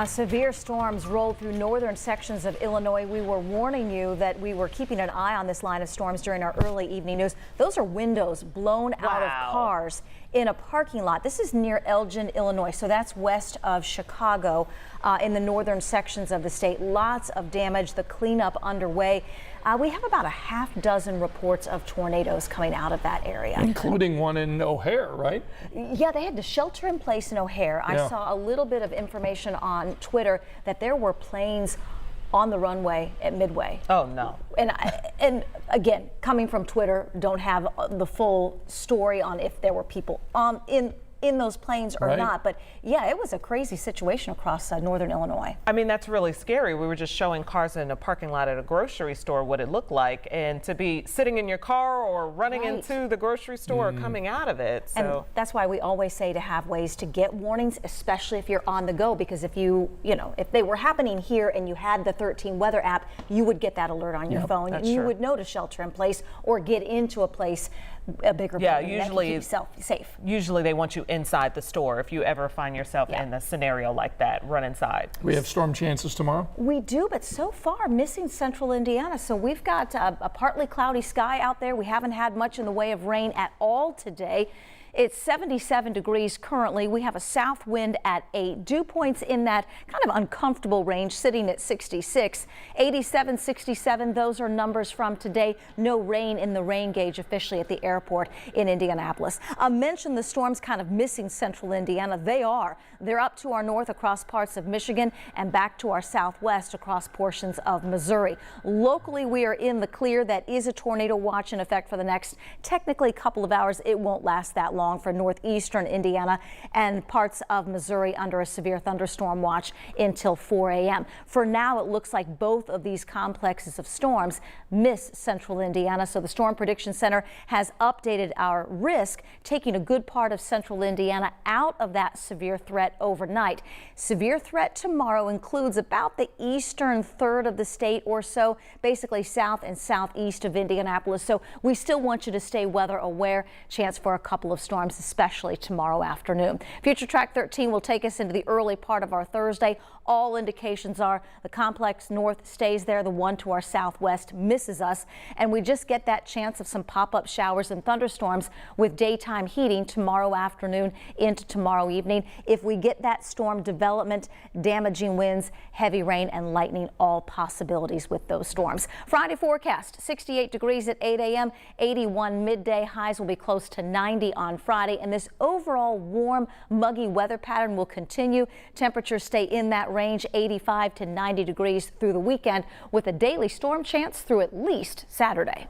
Severe storms rolled through northern sections of Illinois. We were warning you that we were keeping an eye on this line of storms during our early evening news. Those are windows blown out of cars in a parking lot. This is near Elgin, Illinois, so that's west of Chicago in the northern sections of the state. Lots of damage, the cleanup underway. We have about a half dozen reports of tornadoes coming out of that area. Including one in O'Hare, right? Yeah, they had to shelter in place in O'Hare. I saw a little bit of information on Twitter that there were planes on the runway at Midway. Oh, no. And again, coming from Twitter, don't have the full story on if there were people in those planes or not. But yeah, it was a crazy situation across northern Illinois. I mean, that's really scary. We were just showing cars in a parking lot at a grocery store what it looked like, and to be sitting in your car or running into the grocery store or coming out of it. So. And that's why we always say to have ways to get warnings, especially if you're on the go, because if if they were happening here and you had the 13 weather app, you would get that alert on your phone and you would know to shelter in place or get into a place, a bigger building that can keep yourself safe. Usually they want you inside the store. If you ever find yourself in a scenario like that, run inside. We have storm chances tomorrow? We do, but so far missing central Indiana. So we've got a partly cloudy sky out there. We haven't had much in the way of rain at all today. It's 77 degrees currently. We have a south wind at 8. Dew points in that kind of uncomfortable range, sitting at 66. 87, 67, those are numbers from today. No rain in the rain gauge officially at the airport in Indianapolis. I mentioned the storms kind of missing central Indiana. They are. They're up to our north across parts of Michigan and back to our southwest across portions of Missouri. Locally, we are in the clear. That is a tornado watch in effect for the next technically couple of hours. It won't last that long for northeastern Indiana and parts of Missouri under a severe thunderstorm watch until 4 a.m. For now, it looks like both of these complexes of storms miss central Indiana. So the Storm Prediction Center has updated our risk, taking a good part of central Indiana out of that severe threat overnight. Severe threat tomorrow includes about the eastern third of the state or so, basically south and southeast of Indianapolis. So we still want you to stay weather aware. Chance for a couple of storms, especially tomorrow afternoon. Future Track 13 will take us into the early part of our Thursday. All indications are the complex north stays there. The one to our southwest misses us. And we just get that chance of some pop-up showers and thunderstorms with daytime heating tomorrow afternoon into tomorrow evening. If we get that storm development, damaging winds, heavy rain and lightning, all possibilities with those storms. Friday forecast, 68 degrees at 8 a.m., 81 midday. Highs will be close to 90 on Friday. And this overall warm, muggy weather pattern will continue. Temperatures stay in that range, 85 to 90 degrees through the weekend, with a daily storm chance through at least Saturday.